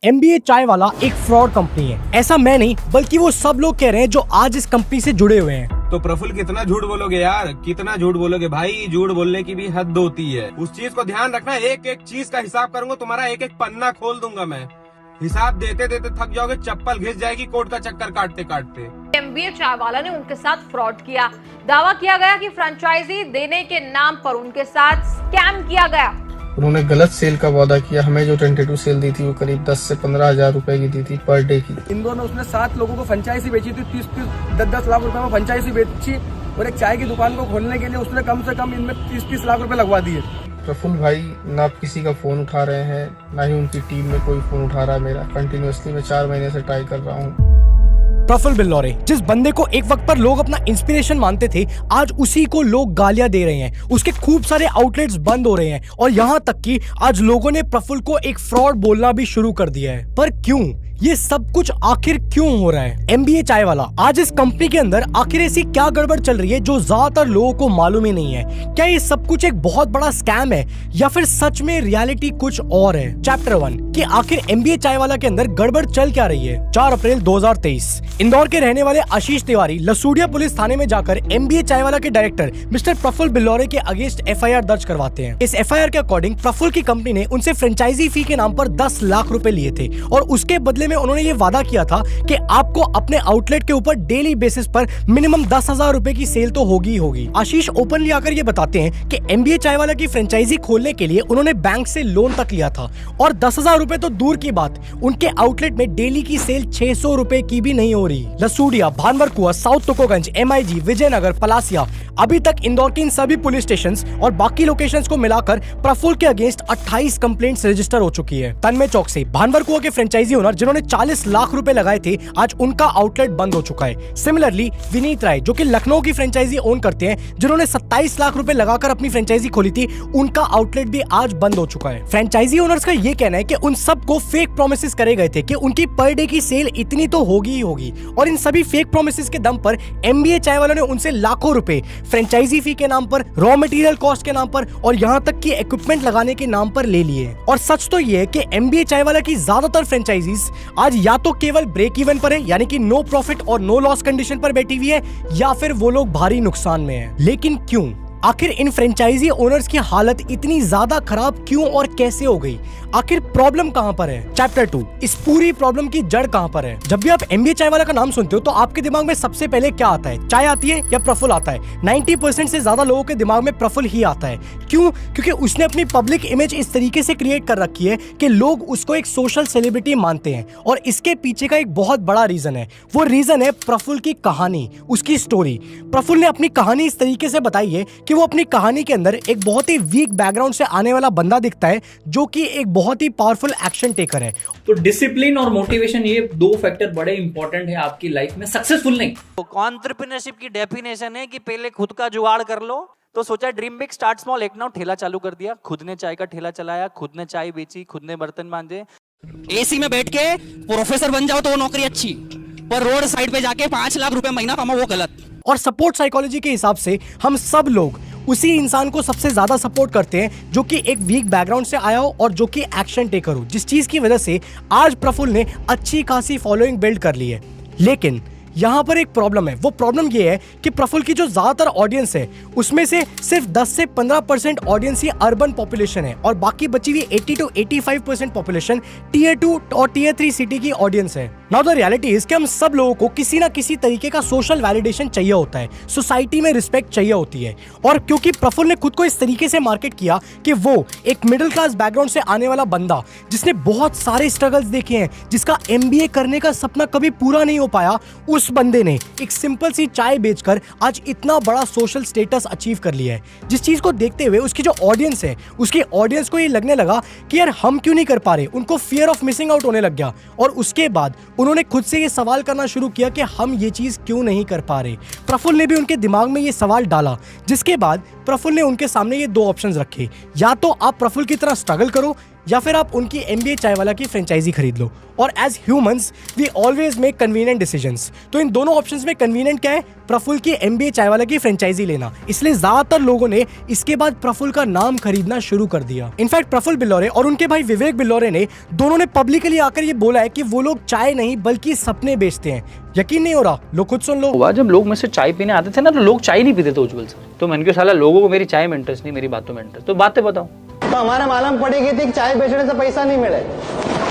MBA Chai वाला एक fraud company है। ऐसा मैं नहीं बल्कि वो सब लोग कह रहे हैं जो आज इस कंपनी से जुड़े हुए हैं। तो प्रफुल्ल कितना झूठ बोलोगे यार, कितना झूठ बोलोगे भाई। झूठ बोलने की भी हद होती है। उस चीज को ध्यान रखना, एक एक चीज का हिसाब करूंगा, तुम्हारा एक एक पन्ना खोल दूंगा मैं। हिसाब देते देते थक जाओगे, चप्पल घिस जाएगी कोर्ट का चक्कर काटते काटते। MBA चाय वाला ने उनके साथ फ्रॉड किया। दावा किया गया कि फ्रेंचाइजी देने के नाम पर उनके साथ स्कैम किया गया। उन्होंने गलत सेल का वादा किया। हमें जो टेंटेटिव सेल दी थी वो करीब 10 से 15 हजार रुपए की दी थी पर डे की। इंदौर में उसने 7 लोगों को फ्रेंचाइजी बेची थी, 30-10 लाख रुपए में फ्रेंचाइजी बेची। और एक चाय की दुकान को खोलने के लिए उसने कम से कम इनमें 30-30 लाख रुपए लगवा दिए। प्रफुल्ल भाई ना किसी का फोन उठा रहे हैं, ना ही उनकी टीम में कोई फोन उठा रहा है मेरा। कंटिन्यूअसली मैं 4 महीने से ट्राई कर रहा हूँ। प्रफुल्ल बिल्लौरे, जिस बंदे को एक वक्त पर लोग अपना इंस्पिरेशन मानते थे, आज उसी को लोग गालियां दे रहे हैं। उसके खूब सारे आउटलेट्स बंद हो रहे हैं और यहाँ तक कि आज लोगों ने प्रफुल्ल को एक फ्रॉड बोलना भी शुरू कर दिया है। पर क्यों? ये सब कुछ आखिर क्यों हो रहा है? MBA चाय वाला, आज इस कंपनी के अंदर आखिर ऐसी क्या गड़बड़ चल रही है जो ज्यादातर लोगों को मालूम ही नहीं है? क्या ये सब कुछ एक बहुत बड़ा स्कैम है या फिर सच में रियलिटी कुछ और है? चैप्टर 1 कि आखिर MBA चाय वाला के अंदर गड़बड़ चल क्या रही है। 4 अप्रैल 2023 इंदौर के रहने वाले आशीष तिवारी लसूड़िया पुलिस थाने में जाकर MBA चाय वाला के डायरेक्टर मिस्टर प्रफुल्ल बिल्लौरे के अगेंस्ट FIR दर्ज करवाते हैं। इस FIR के अकॉर्डिंग प्रफुल्ल की कंपनी ने उनसे फ्रेंचाइजी फी के नाम पर 10 लाख रुपए लिए थे और उसके बदले में उन्होंने ये वादा किया था कि आपको अपने आउटलेट के ऊपर डेली बेसिस पर मिनिमम 10,000 रुपए की सेल तो होगी ही होगी। आशीष ओपनली आकर ये बताते हैं कि MBA चाय वाला की फ्रेंचाइजी खोलने के लिए उन्होंने बैंक से लोन तक लिया था और 10,000 रुपए तो दूर की बात, उनके आउटलेट में डेली की सेल 600 रुपए की भी नहीं हो रही। लसूड़िया, भानवरकुआ, साउथ तुकोगंज, MIG, विजयनगर, पलासिया, अभी तक इंदौर के इन सभी पुलिस स्टेशंस और बाकी लोकेशंस को मिलाकर प्रफुल्ल के अगेंस्ट 28 कंप्लेंट्स रजिस्टर हो चुकी है। तन्मय चौक से भानवरकुआ के फ्रेंचाइजी ओनर जिन्होंने 40 लाख रुपए लगाए थे, आज उनका आउटलेट बंद हो चुका है। सिमिलरली विनीत राय जो कि लखनऊ की फ्रेंचाइजी ओन करते हैं, जिन्होंने 27 लाख रुपए लगाकर अपनी फ्रेंचाइजी खोली थी, उनका आउटलेट भी आज बंद हो चुका है। फ्रेंचाइजी ओनर्स का ये कहना है कि उन सबको फेक प्रोमिसेस करे गए थे कि उनकी पर डे की सेल इतनी तो होगी ही होगी और इन सभी फेक प्रोमिसेस के दम पर MBA चाय वालों ने उनसे लाखों रुपए फ्रेंचाइजी फी के नाम पर, रॉ मटेरियल कॉस्ट के नाम पर और यहाँ तक कि इक्विपमेंट लगाने के नाम पर ले लिए। और सच तो ये है कि MBA चाय वाला की ज्यादातर फ्रेंचाइजीज आज या तो केवल ब्रेक इवन पर है, यानी कि नो प्रॉफिट और नो लॉस कंडीशन पर बैठी हुई है, या फिर वो लोग भारी नुकसान में है। लेकिन क्यों? आखिर इन फ्रेंचाइजी ओनर्स की हालत इतनी ज्यादा खराब क्यों और कैसे हो गई? आखिर प्रॉब्लम कहां पर है? चैप्टर 2 इस पूरी प्रॉब्लम की जड़ कहां पर है? जब भी आप MBA चाय वाला का नाम सुनते हो तो आपके दिमाग में सबसे पहले क्या आता है? चाय आती है या प्रफुल्ल आता है? 90% से ज्यादा लोगों के दिमाग में प्रफुल्ल ही आता है। क्यों? क्योंकि उसने अपनी पब्लिक इमेज इस तरीके से क्रिएट कर रखी है कि लोग उसको एक सोशल सेलिब्रिटी मानते हैं और इसके पीछे का एक बहुत बड़ा रीजन है। वो रीजन है प्रफुल्ल की कहानी, उसकी स्टोरी। प्रफुल्ल ने अपनी कहानी इस तरीके से बताई है कि वो अपनी कहानी के अंदर एक बहुत ही वीक बैकग्राउंड से आने वाला बंदा दिखता है जो कि एक बहुत ही पावरफुल एक्शन टेकर है। तो डिसिप्लिन और मोटिवेशन, ये 2 फैक्टर बड़े इंपॉर्टेंट है आपकी लाइफ में सक्सेसफुल नहीं। तो एंटरप्रेन्योरशिप की डेफिनेशन है कि पहले खुद का जुगाड़ कर लो। तो सोचा ड्रीम बिग स्टार्ट स्मॉल, एक नाउ ठेला चालू कर दिया। खुद ने चाय का ठेला चलाया, खुद ने चाय बेची, खुद ने बर्तन मांजे। AC में बैठ के प्रोफेसर बन जाओ तो वो नौकरी अच्छी, पर रोड साइड पे जाके 5 लाख रुपए महीना कमाओ वो गलत। और सपोर्ट साइकोलॉजी के हिसाब से हम सब लोग उसी इंसान को सबसे ज्यादा सपोर्ट करते हैं जो कि एक वीक बैकग्राउंड से आया हो और जो कि एक्शन टेकर हो, जिस चीज की वजह से आज प्रफुल्ल ने अच्छी खासी फॉलोइंग बिल्ड कर ली है। लेकिन यहाँ पर एक प्रॉब्लम है। वो प्रॉब्लम ये है कि प्रफुल्ल की जो ज्यादातर ऑडियंस है उसमें से सिर्फ 10 से 15% ऑडियंस ही अर्बन पॉपुलेशन है और बाकी बची हुई 80 to 85% पॉपुलेशन Tier 2 और Tier 3 सिटी की ऑडियंस है। नाउ द रियलिटी इज कि हम सब लोगों को किसी ना किसी तरीके का सोशल वैलिडेशन चाहिए होता है, सोसाइटी में रिस्पेक्ट चाहिए होती है। और क्योंकि प्रफुल्ल ने खुद को इस तरीके से मार्केट किया कि वो एक मिडिल क्लास बैकग्राउंड से आने वाला बंदा जिसने बहुत सारे स्ट्रगल्स देखे हैं, जिसका MBA करने का सपना कभी पूरा नहीं हो पाया, उस बंदे ने एक सिंपल सी चाय बेचकर आज इतना बड़ा सोशल स्टेटस अचीव कर लिया है। जिस चीज को देखते हुए उसकी जो ऑडियंस है, उसके ऑडियंस को ये लगने लगा कि यार हम क्यों नहीं कर पा रहे, उनको फियर ऑफ मिसिंग आउट होने लग गया और उसके बाद उन्होंने खुद से ये सवाल करना शुरू किया कि हम ये चीज क्यों नहीं कर पा रहे। प्रफुल्ल ने भी उनके दिमाग में ये सवाल डाला, जिसके बाद प्रफुल्ल ने उनके सामने ये 2 ऑप्शंस रखे। या तो आप प्रफुल्ल की तरह स्ट्रगल करो या फिर आप उनकी MBA चाय वाला की फ्रेंचाइजी खरीद लो। और as humans we always make convenient decisions. तो इन दोनों ऑप्शंस में कन्वीनियंट क्या है? प्रफुल्ल की MBA चाय वाला की फ्रेंचाइजी लेना। इसलिए ज्यादातर लोगों ने इसके बाद प्रफुल्ल का नाम खरीदना शुरू कर दिया। इनफैक्ट प्रफुल्ल बिल्लौरे और उनके भाई विवेक बिल्लौरे ने दोनों ने पब्लिकली आकर ये बोला है कि वो लोग चाय नहीं बल्कि सपने बेचते हैं। यकीन नहीं हो रहा? लो खुद सुन लो। हुआ जब लोग मुझसे चाय पीने आते थे ना, तो लोग चाय नहीं पीते थे उज्जवल सर। तो मैंने कहा साला लोगों को मेरी चाय में इंटरेस्ट नहीं, मेरी बातों में इंटरेस्ट, तो बातें बताओ। तो हमारे मालूम पड़ेगी थी कि चाय बेचने से पैसा नहीं मिले,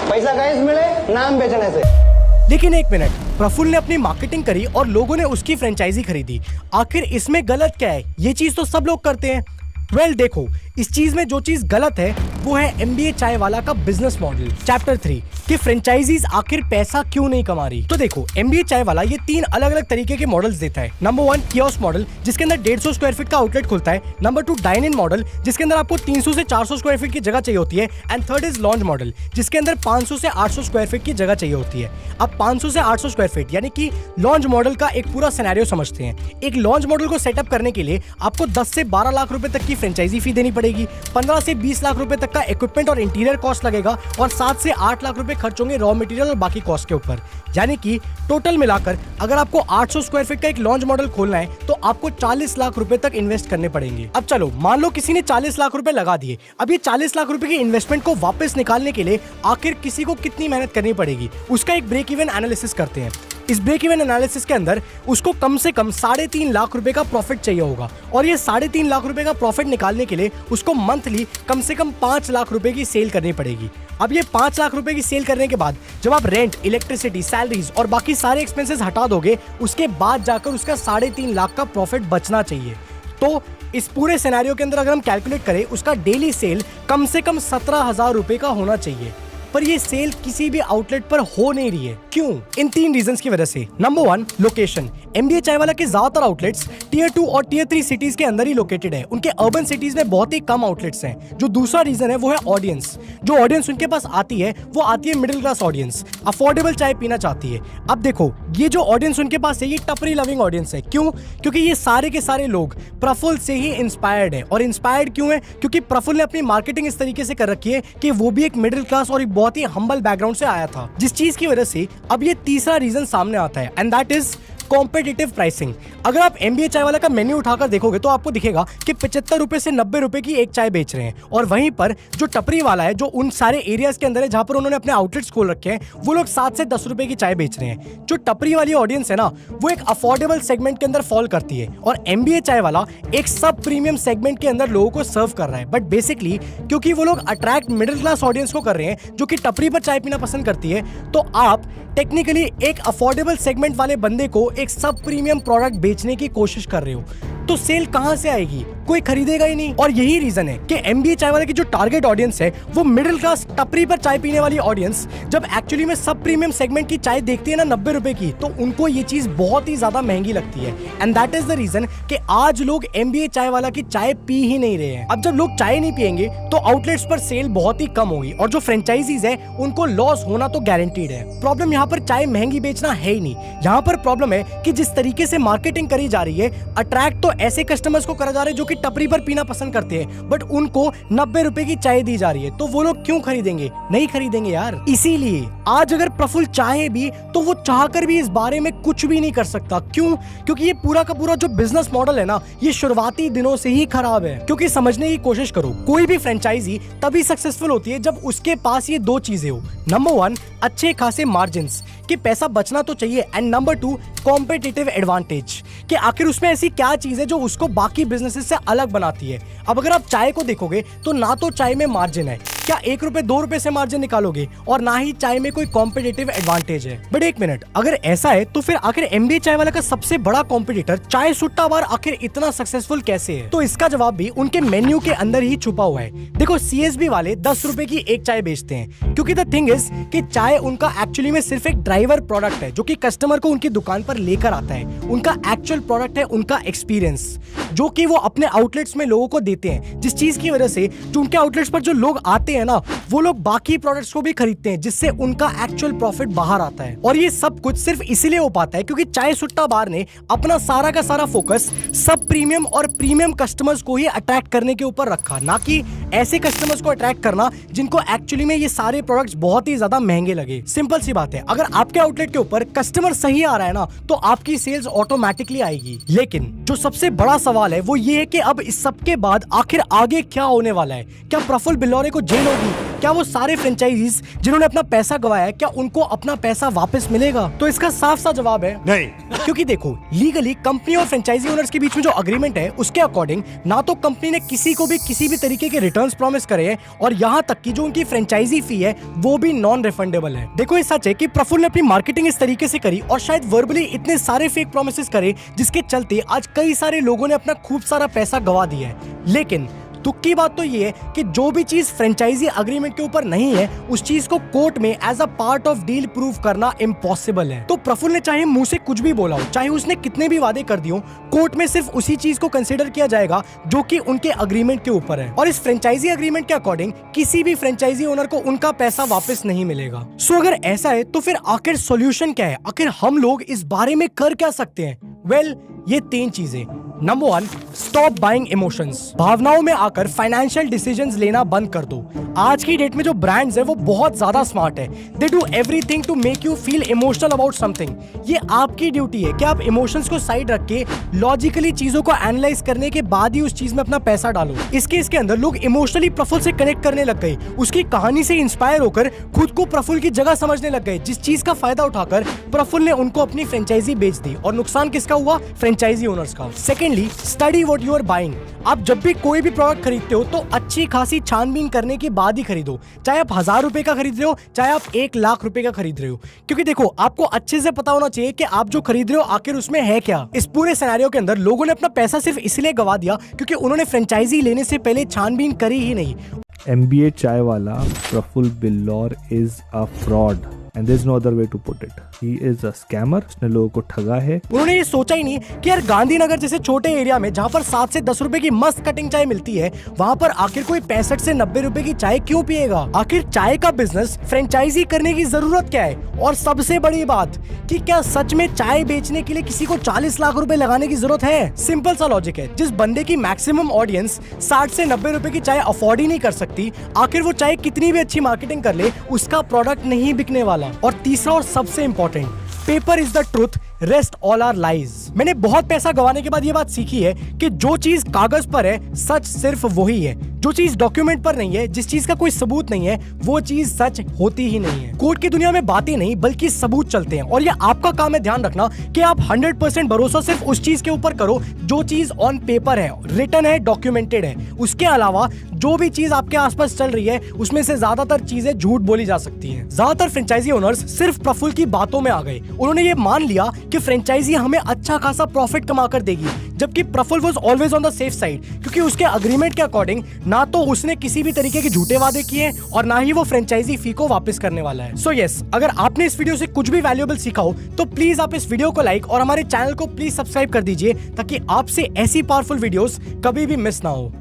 पैसा कैसे मिले? नाम बेचने से। लेकिन एक मिनट, प्रफुल्ल ने अपनी मार्केटिंग करी और लोगों ने उसकी फ्रेंचाइजी खरीदी। आखिर इसमें गलत क्या है? ये चीज तो सब लोग करते हैं। वेल देखो, इस चीज में जो चीज गलत है वो है MBA चाय वाला का बिजनेस मॉडल। चैप्टर 3 कि फ्रेंचाइजीज आखिर पैसा क्यों नहीं कमा रही। तो देखो, MBA चाय वाला ये 3 अलग अलग तरीके के मॉडल्स देता है। नंबर 1 कियोस्क मॉडल, जिसके अंदर 150 स्क्वायर फीट का आउटलेट खुलता है। नंबर 2 डाइन इन मॉडल, जिसके अंदर आपको 300 से 400 स्क्वायर फीट की जगह चाहिए होती है। And third is lounge model, जिसके अंदर 500 से 800 स्क्वायर फीट की जगह चाहिए होती है। अब 500 से 800 स्क्वायर फीट यानी कि लॉन्ज मॉडल का एक पूरा सिनेरियो समझते हैं। एक लॉन्ज मॉडल को सेटअप करने के लिए आपको 10 से 12 लाख रुपए तक की फ्रेंचाइजी फी देनी पड़ेगी। 15 से 20 लाख रुपए तक का इक्विपमेंट और इंटीरियर कॉस्ट लगेगा और 7 से 8 लाख रुपए खर्च होंगे रॉ मटेरियल और बाकी कॉस्ट के ऊपर। यानी कि टोटल मिलाकर अगर आपको 800 स्क्वायर फीट का एक लॉन्च मॉडल खोलना है तो आपको 40 लाख रुपए तक इन्वेस्ट करने पड़ेंगे। अब चलो, मान लो किसी ने 40 लाख रुपए लगा दिए। अब ये 40 लाख रुपए की इन्वेस्टमेंट को वापस निकालने के लिए आखिर किसी को कितनी मेहनत करनी पड़ेगी, उसका एक ब्रेक इवन एनालिसिस करते हैं। इस ब्रेक इवन एनालिसिस के अंदर उसको कम से कम 3.5 लाख रुपए का प्रॉफिट चाहिए होगा और ये 3.5 लाख रुपए का प्रॉफिट निकालने के लिए उसको मंथली कम से कम 5 लाख रुपए की सेल करनी पड़ेगी। अब ये 5 लाख रुपए की सेल करने के बाद जब आप रेंट, इलेक्ट्रिसिटी, सैलरीज और बाकी सारे एक्सपेंसेस हटा दोगे, उसके बाद जाकर उसका 3.5 लाख का प्रॉफिट बचना चाहिए। तो इस पूरे सिनेरियो के अंदर अगर हम कैलकुलेट करें, उसका डेली सेल कम से कम 17,000 रुपए का होना चाहिए। पर ये सेल किसी भी आउटलेट पर हो नहीं रही है। क्यों? इन 3 रीजंस की वजह से। Number 1 location. MBA चाय वाला के ज्यादातर आउटलेट्स टियर 2 और टियर 3 सिटीज के अंदर ही लोकेटेड है। उनके अर्बन सिटीज में बहुत ही कम आउटलेट्स हैं। जो दूसरा रीजन है वो है ऑडियंस। जो ऑडियंस उनके पास आती है वो आती है मिडिल क्लास ऑडियंस, अफोर्डेबल चाय पीना चाहती है। अब देखो, ये जो ऑडियंस उनके पास है ये टपरी लविंग ऑडियंस है। क्यों? क्योंकि ये सारे के सारे लोग प्रफुल्ल से ही इंस्पायर्ड है। और इंस्पायर्ड क्यों है? क्योंकि प्रफुल्ल ने अपनी मार्केटिंग इस तरीके से कर रखी है कि वो भी एक मिडिल क्लास और एक बहुत ही हम्बल बैकग्राउंड से आया था, जिस चीज की वजह से अब ये तीसरा रीजन सामने आता है and that is competitive pricing. अगर आप MBA चाय वाला का मेन्यू उठाकर देखोगे तो आपको दिखेगा कि 75 रुपए से 90 रुपए की एक चाय बेच रहे हैं। और वहीं पर जो टपरी वाला है, जो उन सारे एरियाज के अंदर है जहां पर उन्होंने अपने आउटलेट्स खोल रखे हैं, वो लोग 7 से 10 रुपए की चाय बेच रहे हैं। जो टपरी वाली ऑडियंस है ना, वो एक अफोर्डेबल सेगमेंट के अंदर फॉल करती है और MBA चाय वाला एक सब प्रीमियम सेगमेंट के अंदर लोगों को सर्व कर रहा है। बट बेसिकली क्योंकि वो लोग अट्रैक्ट मिडिल क्लास ऑडियंस को कर रहे हैं जो कि टपरी पर चाय पीना पसंद करती है, तो आप टेक्निकली एक अफोर्डेबल सेगमेंट वाले बंदे को एक सब प्रीमियम प्रोडक्ट बेचने की कोशिश कर रहे हो, तो सेल कहां से आएगी? कोई खरीदेगा ही नहीं। और यही रीजन है कि MBA चाय वाले की जो टारगेट ऑडियंस है वो मिडिल क्लास टपरी पर चाय पीने वाली ऑडियंस जब एक्चुअली में सब प्रीमियम सेगमेंट की चाय देखती है ना 90 रुपए की, तो उनको ये चीज बहुत ही ज्यादा महंगी लगती है। And that is the reason कि आज लोग MBA चाय वाला की चाय पी ही नहीं रहे हैं। अब जब लोग चाय नहीं पियेंगे तो आउटलेट्स पर सेल बहुत ही कम होगी और जो फ्रेंचाइजीज है उनको लॉस होना तो गारंटीड है। प्रॉब्लम यहाँ पर चाय महंगी बेचना है ही नहीं। यहाँ पर प्रॉब्लम है कि जिस तरीके से मार्केटिंग करी जा रही है, अट्रैक्ट तो ऐसे कस्टमर्स को करा जा रहा है जो कि टपरी पर पीना पसंद करते हैं, बट उनको 90 रुपए की चाय दी जा रही है। तो वो लोग क्यों खरीदेंगे? नहीं खरीदेंगे यार। इसीलिए आज अगर प्रफुल्ल चाहे भी तो वो चाहकर भी इस बारे में कुछ भी नहीं कर सकता। क्यों? क्योंकि ये पूरा का पूरा जो बिजनेस मॉडल है ना, ये शुरुआती दिनों से ही खराब है। क्योंकि समझने की कोशिश करो, कोई भी फ्रेंचाइजी तभी सक्सेसफुल होती है जब उसके पास ये 2 चीजें हो। नंबर 1 अच्छे खासे मार्जिन्स कि पैसा बचना तो चाहिए, एंड नंबर 2 कॉम्पिटिटिव एडवांटेज कि आखिर उसमें ऐसी क्या चीज है जो उसको बाकी बिजनेसेस से अलग बनाती है। अब अगर आप चाय को देखोगे तो ना तो चाय में मार्जिन है, क्या 1 रुपए 2 रुपए से मार्जिन निकालोगे, और ना ही चाय में कोई कॉम्पिटिटिव एडवांटेज है। बट एक मिनट, अगर ऐसा है तो फिर आखिर MBA चाय वाला का सबसे बड़ा कॉम्पिटिटर चाय सुट्टा बार आखिर इतना सक्सेसफुल कैसे है? तो इसका जवाब भी उनके मेन्यू के अंदर ही छुपा हुआ है। देखो, CSB वाले 10 रुपए की एक चाय बेचते हैं क्योंकि द थिंग इज कि चाय उनका एक्चुअली में सिर्फ एक ड्राइवर प्रोडक्ट है जो कि कस्टमर को उनकी दुकान पर लेकर आता है। उनका एक्चुअल प्रोडक्ट है उनका एक्सपीरियंस, जो कि वो अपने आउटलेट्स में लोगों को देते हैं, जिस चीज की वजह से जो उनके आउटलेट्स पर जो लोग आते हैं ना, वो लोग बाकी प्रोडक्ट्स को भी खरीदते हैं, जिससे उनका एक्चुअल प्रॉफिट बाहर आता है। और ये सब कुछ सिर्फ इसलिए हो पाता है क्योंकि चाय सुट्टा बार ने अपना सारा का सारा फोकस सब प्रीमियम और प्रीमियम कस्टमर्स को ही अट्रैक्ट करने के ऊपर रखा, ना कि ऐसे कस्टमर्स को अट्रैक्ट करना जिनको एक्चुअली में ये सारे प्रोडक्ट्स बहुत ही ज्यादा महंगे लगे। सिंपल सी बात है, अगर आपके आउटलेट के ऊपर कस्टमर सही आ रहा है ना तो आपकी सेल्स ऑटोमेटिकली आएगी। लेकिन जो सबसे बड़ा सवाल है वो ये है कि अब इस सब के बाद आखिर आगे क्या होने वाला है। क्या प्रफुल्ल बिल्लौरे को जेल होगी? क्या वो सारे फ्रेंचाइजीज जिन्होंने अपना पैसा गवाया है क्या उनको अपना पैसा वापस मिलेगा? तो इसका साफ सा जवाब है नहीं। क्योंकि देखो, लीगली कंपनी और फ्रेंचाइजी ओनर्स के बीच में जो अग्रीमेंट है उसके अकॉर्डिंग ना तो कंपनी ने किसी को भी किसी भी तरीके के रिटर्न्स प्रॉमिस करे हैं और यहाँ तक कि जो उनकी फ्रेंचाइजी फी है वो भी नॉन रिफंडेबल है। देखो, ये सच है कि प्रफुल्ल ने अपनी मार्केटिंग इस तरीके से करी और शायद वर्बली इतने सारे फेक प्रॉमिसेस करे जिसके चलते आज कई सारे लोगों ने अपना खूब सारा पैसा गवा दिया है। लेकिन दुख की बात तो ये है कि जो भी चीज फ्रेंचाइजी अग्रीमेंट के ऊपर नहीं है उस चीज को कोर्ट में as a part of deal prove करना इम्पॉसिबल है। तो प्रफुल्ल ने चाहे मुंह से कुछ भी बोला हो, चाहे उसने कितने भी वादे कर दिए हो, कोर्ट में सिर्फ उसी चीज को कंसिडर किया जाएगा जो कि उनके अग्रीमेंट के ऊपर है। और इस फ्रेंचाइजी अग्रीमेंट के अकॉर्डिंग किसी भी फ्रेंचाइजी ओनर को उनका पैसा वापस नहीं मिलेगा। सो अगर ऐसा है तो फिर आखिर सोल्यूशन क्या है? आखिर हम लोग इस बारे में कर क्या सकते हैं? वेल, ये 3 चीजें। Number 1, stop buying emotions. भावनाओं में आकर फाइनेंशियल डिसीजंस लेना बंद कर दो। आज की डेट में जो ब्रांड्स है वो बहुत ज्यादा स्मार्ट है। They do everything to make you feel emotional about something. ये आपकी ड्यूटी है कि आप इमोशंस को साइड रख के लॉजिकली चीजों को एनालाइज करने के बाद ही उस चीज में अपना पैसा डालो। इस केस के अंदर लोग इमोशनली प्रफुल्ल से कनेक्ट करने लग गए, उसकी कहानी से इंस्पायर होकर खुद को प्रफुल्ल की जगह समझने लग गए, जिस चीज का फायदा उठाकर प्रफुल्ल ने उनको अपनी फ्रेंचाइजी बेच दी। और नुकसान किसका हुआ? फ्रेंचाइजी ओनर्स का। Secondly, study what you are buying. आप जब भी कोई भी प्रोडक्ट खरीदते हो तो अच्छी खासी छानबीन करने के बाद ही खरीदो। चाहे आप 1000 रुपए का खरीद रहे हो, चाहे आप 1 लाख रुपए का खरीद रहे हो। क्योंकि देखो, आपको अच्छे से पता होना चाहिए कि आप जो खरीद रहे हो आखिर उसमें है क्या। इस पूरे सिनेरियो के अंदर लोगों ने अपना पैसा सिर्फ इसलिए गवा दिया क्योंकि उन्होंने फ्रेंचाइजी लेने से पहले छानबीन करी ही नहीं। MBA Chai Wala Prafull Billore is a fraud and there's no other way to put it. He is a scammer. उसने लोगों को ठगा है। उन्होंने ये सोचा ही नहीं कि यार गांधीनगर जैसे छोटे एरिया में जहाँ पर 7 से 10 रुपए की मस्त कटिंग चाय मिलती है वहाँ पर आखिर कोई 65 से 90 रुपए की चाय क्यों पिएगा। आखिर चाय का बिजनेस फ्रेंचाइजी करने की जरूरत क्या है? और सबसे बड़ी बात कि क्या सच में चाय बेचने के लिए किसी को 40 लाख रुपए लगाने की जरूरत है? सिंपल सा लॉजिक है, जिस बंदे की मैक्सिमम ऑडियंस 60 से 90 रुपए की चाय अफोर्ड ही नहीं कर सकती, आखिर वो चाय कितनी भी अच्छी मार्केटिंग कर ले उसका प्रोडक्ट नहीं बिकने वाला। और तीसरा और सबसे important, paper is the truth, rest all are lies. मैंने बहुत पैसा गंवाने के बाद ये बात सीखी है कि जो चीज कागज पर है सच सिर्फ वही है। जो चीज डॉक्यूमेंट पर नहीं है, जिस चीज का कोई सबूत नहीं है, वो चीज सच होती ही नहीं है। कोर्ट की दुनिया में बातें नहीं बल्कि सबूत चलते हैं और ये आपका काम है ध्यान रखना कि आप 100% भरोसा सिर्फ उस चीज के ऊपर करो जो चीज ऑन पेपर है, रिटन है, डॉक्यूमेंटेड है। उसके अलावा जो भी चीज आपके आसपास चल रही है उसमें से ज्यादातर चीजें झूठ बोली जा सकती हैं। ज्यादातर फ्रेंचाइजी ओनर्स सिर्फ प्रफुल्ल की बातों में आ गए। उन्होंने ये मान लिया कि फ्रेंचाइजी हमें अच्छा खासा प्रॉफिट कमा कर देगी, जबकि Prafull was always on the safe side क्योंकि उसके अग्रीमेंट के अकॉर्डिंग ना तो उसने किसी भी तरीके के झूठे वादे किए और ना ही वो फ्रेंचाइजी फी को वापस करने वाला है। सो यस, अगर आपने इस वीडियो से कुछ भी वैल्यूएबल सीखा हो तो प्लीज आप इस वीडियो को लाइक और हमारे चैनल को प्लीज सब्सक्राइब कर दीजिए ताकि आपसे ऐसी पावरफुल वीडियोस कभी भी मिस ना हो।